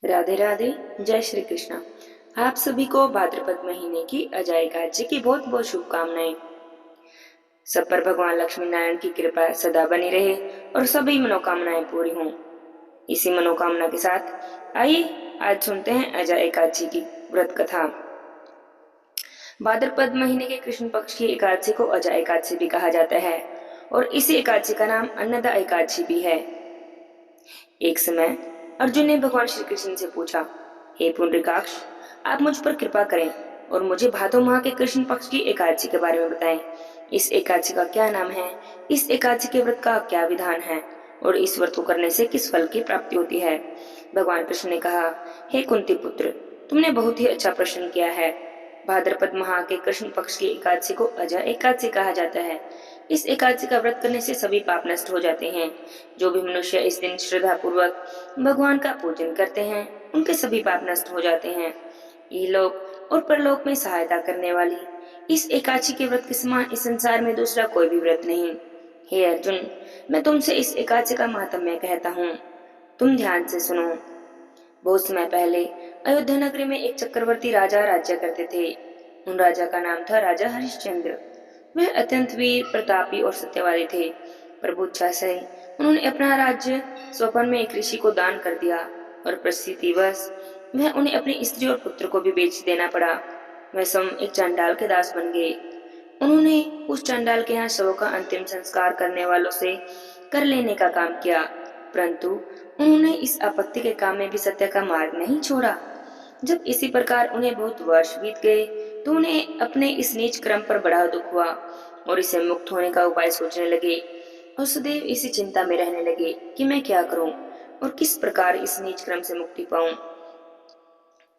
राधे राधे। जय श्री कृष्ण। आप सभी को भाद्रपद महीने की अजय एकादशी की बहुत बहुत शुभकामनाएं। सब पर भगवान लक्ष्मी नारायण की कृपा सदा बनी रहे और सभी मनोकामनाएं पूरी हों। इसी मनोकामना के साथ आइए आज सुनते हैं अजय एकादशी की व्रत कथा। भाद्रपद महीने के कृष्ण पक्ष की एकादशी को अजय एकादशी भी कहा जाता है और इसी एकादशी का नाम अन्नदा एकादशी भी है। एक समय अर्जुन ने भगवान श्री कृष्ण से पूछा, हे पुंडरीकाक्ष, आप मुझ पर कृपा करें और मुझे भादो माह के कृष्ण पक्ष की एकादशी के बारे में बताएं। इस एकादशी का क्या नाम है, इस एकादशी के व्रत का क्या विधान है और इस व्रत को करने से किस फल की प्राप्ति होती है। भगवान कृष्ण ने कहा, हे कुंती पुत्र, तुमने बहुत ही अच्छा प्रश्न किया है। भाद्रपद माह के कृष्ण पक्ष की एकादशी को अजय एकादशी कहा जाता है। इस एकादशी का व्रत करने से सभी पाप नष्ट हो जाते हैं। जो भी मनुष्य इस दिन श्रद्धा पूर्वक भगवान का पूजन करते हैं उनके सभी पाप नष्ट हो जाते हैं। इहलोक और परलोक में सहायता करने वाली इस एकादशी के व्रत के समान इस संसार में दूसरा कोई भी व्रत नहीं। हे अर्जुन, मैं तुमसे इस एकादशी का महात्म्य कहता हूँ, तुम ध्यान से सुनो। बहुत समय पहले अयोध्या नगरी में एक चक्रवर्ती राजा राज्य करते थे। उन राजा का नाम था राजा हरिश्चंद्र। वह अत्यंत वीर, प्रतापी और सत्यवादी थे। प्रभु इच्छा से उन्होंने अपना राज्य स्वप्न में एक ऋषि को दान कर दिया और परिस्थितिवश वह उन्हें अपनी स्त्री और पुत्र को भी बेच देना पड़ा। वह स्वयं एक चांडाल के दास बन गए। उन्होंने उस चांडाल के यहाँ शवों का अंतिम संस्कार करने वालों से कर लेने का काम किया, परंतु उन्होंने इस आपत्ति के काम में भी सत्य का मार्ग नहीं छोड़ा। जब इसी प्रकार उन्हें बहुत वर्ष बीत गए तो उन्हें अपने इस नीच क्रम पर बड़ा दुख हुआ और इसे मुक्त होने का उपाय सोचने लगे और सदैव इसी चिंता में रहने लगे कि मैं क्या करूं और किस प्रकार इस नीच क्रम से मुक्ति पाऊं।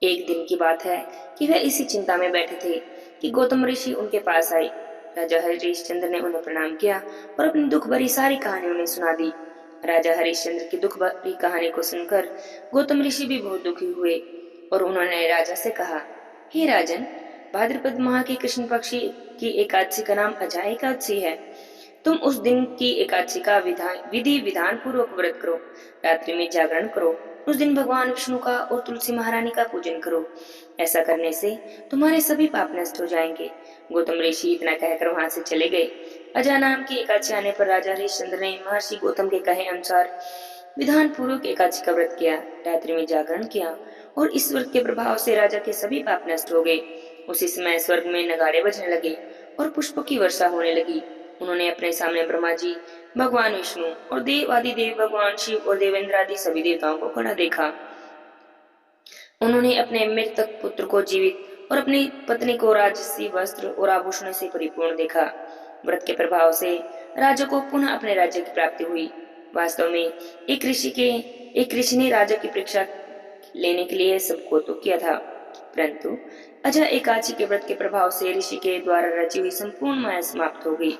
एक दिन की बात है कि वह इसी चिंता में बैठे थे कि गौतम ऋषि उनके पास आए। राजा हरिश्चंद्र ने उन्हें प्रणाम किया और अपनी दुख भरी सारी कहानी उन्हें सुना दी। राजा हरिश्चंद्र की दुख भरी कहानी को सुनकर गौतम ऋषि भी बहुत दुखी हुए और उन्होंने राजा से कहा, हे राजन, भाद्रपद माह की कृष्ण पक्षी की एकादशी का नाम अजय एकादशी है। तुम उस दिन की एकादशी का विधि विधान पूर्वक व्रत करो, रात्रि में जागरण करो, उस दिन भगवान विष्णु का और तुलसी महारानी का पूजन करो। ऐसा करने से तुम्हारे सभी पाप नष्ट हो जाएंगे। गौतम ऋषि इतना कहकर वहां से चले गए। अजा नाम की एकादशी आने पर राजा हरिश्चंद्र ने महर्षि गौतम के कहे अनुसार विधान पूर्वक एकादशी का व्रत किया, रात्रि में जागरण किया और इस व्रत के प्रभाव से राजा के सभी पाप नष्ट हो गए। उसी समय स्वर्ग में नगाड़े बजने लगे और पुष्पों की वर्षा होने लगी। उन्होंने अपने सामने ब्रह्मा जी, भगवान विष्णु और देव आदि देव भगवान शिव और देवेंद्र आदि सभी देवताओं को खड़ा देखा। उन्होंने अपने मृतक पुत्र को जीवित और अपनी पत्नी को राजसी वस्त्र और आभूषणों से परिपूर्ण देखा। व्रत के प्रभाव से राजा को पुनः अपने राज्य की प्राप्ति हुई। वास्तव में एक ऋषि ने राजा की परीक्षा लेने के लिए सबको तो किया था, परंतु अजय एकादशी के व्रत के प्रभाव से ऋषि के द्वारा रची हुई संपूर्ण माया समाप्त हो गई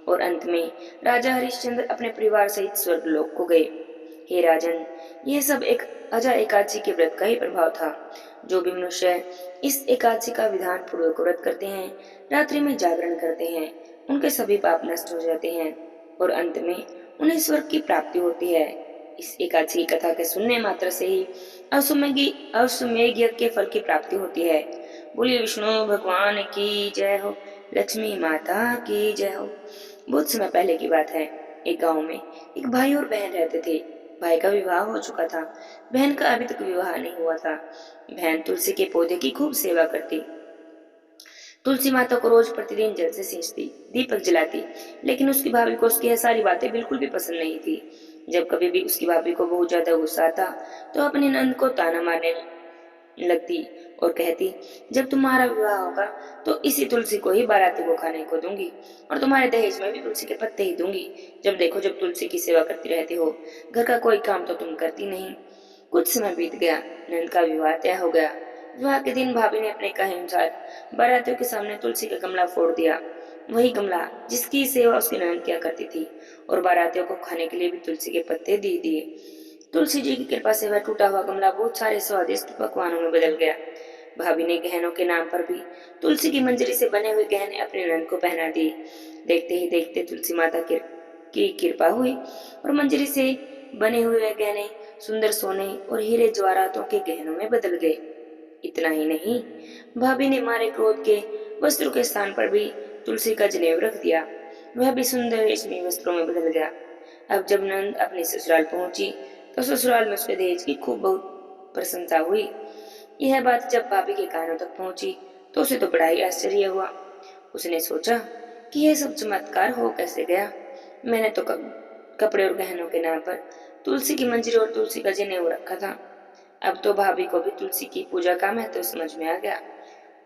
और अंत में राजा हरिश्चंद्र अपने परिवार सहित स्वर्गलोक को गए। हे राजन, यह सब एक अजय एकादशी के व्रत का ही प्रभाव था। जो भी मनुष्य इस एकादशी का विधान पूर्वक व्रत करते हैं, रात्रि में जागरण करते हैं, उनके सभी पाप नष्ट हो जाते हैं और अंत में उन्हें स्वर्ग की प्राप्ति होती है। इस एकादशी की कथा के सुनने मात्र से ही अश्वमेध यज्ञ के फल की प्राप्ति होती है। बोलिए विष्णु भगवान की जय हो, लक्ष्मी माता की जय हो। बहुत समय पहले की बात है। एक गांव में एक भाई और बहन रहते थे। भाई का विवाह हो चुका था, बहन का अभी तक विवाह नहीं हुआ था। बहन तुलसी के पौधे की खूब सेवा करती, तुलसी माता को रोज प्रतिदिन जल से सींचती, दीपक जलाती, लेकिन उसकी भाभी को उसकी यह सारी बातें बिल्कुल भी पसंद नहीं थी। जब कभी भी उसकी भाभी को बहुत ज्यादा गुस्सा आता तो अपनी नंद को ताना मारने लगती और कहती, जब तुम्हारा विवाह होगा तो इसी तुलसी को ही बाराती को खाने को दूंगी और तुम्हारे दहेज में भी तुलसी के पत्ते ही दूंगी। जब देखो जब तुलसी की सेवा करती रहती हो, घर का कोई काम तो तुम करती नहीं। कुछ समय बीत गया, नंद का विवाह तय हो गया। विवाह के दिन भाभी ने अपने कहे अनुसार बारातियों के सामने तुलसी का गमला फोड़ दिया, वही गमला जिसकी सेवा उसकी ननद किया करती थी, और बारातियों को खाने के लिए भी तुलसी के पत्ते दे दिए। तुलसी जी की कृपा से वह टूटा हुआ गमला बहुत सारे स्वादिष्ट पकवानों में बदल गया। भाभी ने गहनों के नाम पर भी तुलसी की मंजरी से बने हुए गहने अपने नंद को पहना दिए। देखते ही देखते तुलसी माता की कृपा हुई और मंजरी से बने हुए गहने सुंदर सोने और हीरे जवाहरातों के गहनों में बदल गए। इतना ही नहीं, भाभी ने मारे क्रोध के वस्त्रों के स्थान पर भी तुलसी का जनेऊ रख दिया। वह भी सुंदर रेशमी वस्त्रों में बदल गया। अब जब नंद अपने ससुराल पहुंची तो ससुराल में उसके दहेज की खूब बहुत प्रशंसा हुई। यह बात जब भाभी के कानों तक पहुंची तो उसे तो बड़ा ही आश्चर्य हुआ। उसने सोचा कि यह सब चमत्कार हो कैसे गया। मैंने तो कपड़े और गहनों के नाम पर तुलसी की मंजरी और तुलसी का जनेऊ रखा था। अब तो भाभी को भी तुलसी की पूजा का महत्व समझ में आ गया।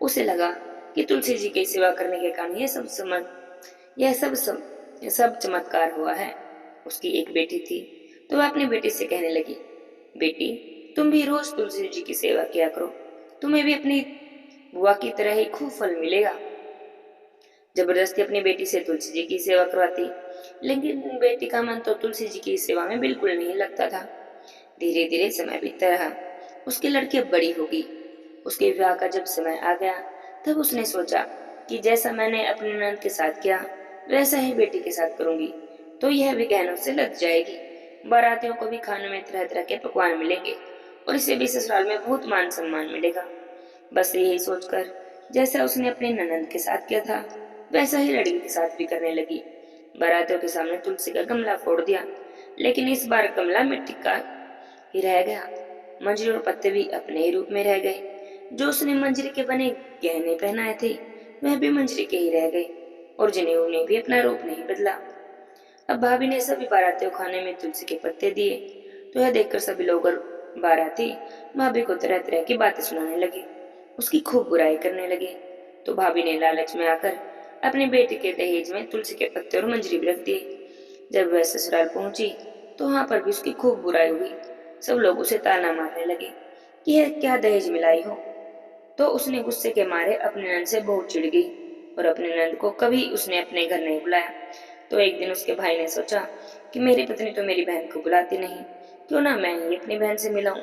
उसे लगा कि तुलसी जी की सेवा करने के कारण यह सब चमत्कार हुआ है। उसकी एक बेटी थी तो वह अपनी बेटी से कहने लगी, बेटी, तुम भी रोज तुलसी जी की सेवा किया करो, तुम्हें भी अपनी बुआ की तरह ही खूब फल मिलेगा। जबरदस्ती अपनी बेटी से तुलसी जी की सेवा करवाती, लेकिन बेटी का मन तो तुलसी जी की सेवा में बिल्कुल नहीं लगता था। धीरे धीरे समय बीतता रहा। उसकी लड़की अब बड़ी होगी। उसके विवाह का जब समय आ गया तब उसने सोचा कि जैसा मैंने अपने ननद के साथ किया वैसा ही बेटी के साथ करूंगी, तो यह भी गहनों से लग जाएगी। बारातियों को भी खाने में तरह तरह के पकवान मिलेंगे और इसे भी ससुराल में बहुत मान सम्मान मिलेगा। बस यही सोचकर जैसा उसने अपने ननद के साथ किया था वैसा ही लड़की के साथ भी करने लगी। बारातियों के सामने तुलसी का गमला फोड़ दिया, लेकिन इस बार गमला मिट्टी का ही रह गया। मंजरी और पत्ते भी अपने ही रूप में रह गए। जो उसने मंजरी के बने गहने पहनाए थे वह भी मंजरी के ही रह गए और जनेऊ ने भी अपना रूप नहीं बदला। अब भाभी ने सभी बारातियों खाने में तुलसी के पत्ते दिए तो यह देखकर सभी लोग और बाराती भाभी को तरह तरह की बातें सुनाने लगे, उसकी खूब बुराई करने लगे। तो भाभी ने लालच में आकर अपने बेटे के दहेज में तुलसी के पत्ते और मंजरी भी रख दिए। जब वह ससुराल पहुंची तो वहां पर भी उसकी खूब बुराई हुई। सब लोग उसे ताना मारने लगे कि यह क्या दहेज मिलाई हो। तो उसने गुस्से के मारे अपने नंद से बहुत चिढ़ गई और अपने नंद को कभी उसने अपने घर नहीं बुलाया। तो एक दिन उसके भाई ने सोचा कि मेरी पत्नी तो मेरी बहन को बुलाती नहीं, क्यों ना मैं ही अपनी बहन से मिलाऊं।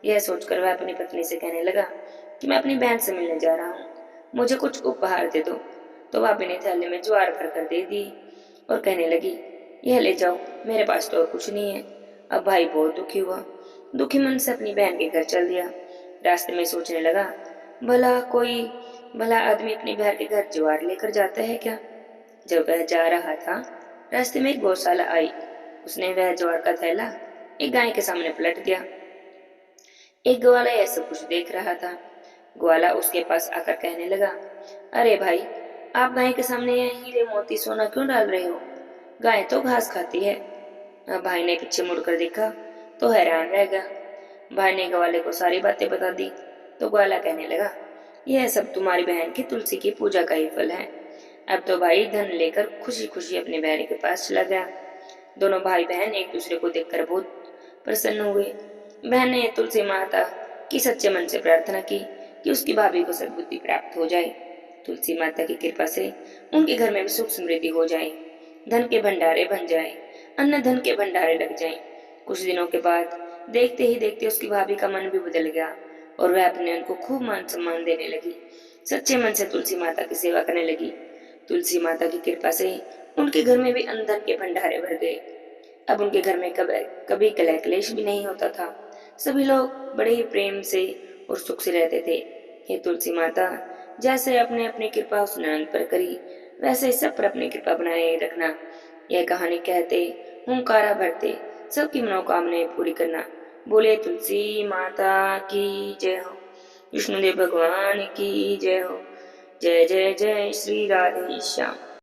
यह सोचकर वह अपनी पत्नी से कहने लगा कि मैं अपनी बहन से मिलने जा रहा हूँ, मुझे कुछ उपहार दे दो। तो भाभी ने थैले में ज्वार भर कर दे दी और कहने लगी, यह ले जाओ, मेरे पास तो और कुछ नहीं है। अब भाई बहुत दुखी हुआ। दुखी मन से अपनी बहन के घर चल दिया। रास्ते में सोचने लगा, भला आदमी अपनी बहन के घर ज्वार लेकर जाता है क्या। जब वह जा रहा था रास्ते में एक गौशाला आई। उसने वह ज्वार का थैला एक गाय के सामने पलट दिया। एक ग्वाला यह सब कुछ देख रहा था। ग्वाला उसके पास आकर कहने लगा, अरे भाई, आप गाय के सामने यह हीरे मोती सोना क्यों डाल रहे हो, गाय तो घास खाती है। अब भाई ने पीछे मुड़कर देखा तो हैरान रह गया। भाई ने ग्वाले को सारी बातें बता दी। तो ग्वाला कहने लगा, यह सब तुम्हारी बहन की तुलसी की पूजा का ही फल है। अब तो भाई धन लेकर खुशी खुशी अपनी बहन के पास चला गया। दोनों भाई बहन एक दूसरे को देखकर बहुत प्रसन्न हुए। बहन ने तुलसी माता की सच्चे मन से प्रार्थना की कि उसकी भाभी को सद्बुद्धि प्राप्त हो जाए। तुलसी माता की कृपा से उनके घर में भी सुख समृद्धि हो जाए, धन के भंडारे बन जाए, अन्न धन के भंडारे लग जाएं। कुछ दिनों के बाद देखते ही देखते उसकी भाभी का मन भी बदल गया और वह अपने अन्न को खूब मान सम्मान देने लगी। सच्चे मन से तुलसी माता की सेवा करने लगी। तुलसी माता की कृपा से उनके घर में भी अन्न धन के भंडारे भर गए। अब उनके घर में कभी कलह क्लेश भी नहीं होता था। सभी लोग बड़े ही प्रेम से और सुख से रहते थे। हे तुलसी माता, जैसे अपने अपनी कृपा उस ननद पर करी वैसे सब पर अपनी कृपा बनाए रखना। यह कहानी कहते हुंकारा भरते सबकी मनोकामनाएं पूरी करना। बोले तुलसी माता की जय हो। विष्णुदेव भगवान की जय हो। जय जय जय श्री राधे श्याम।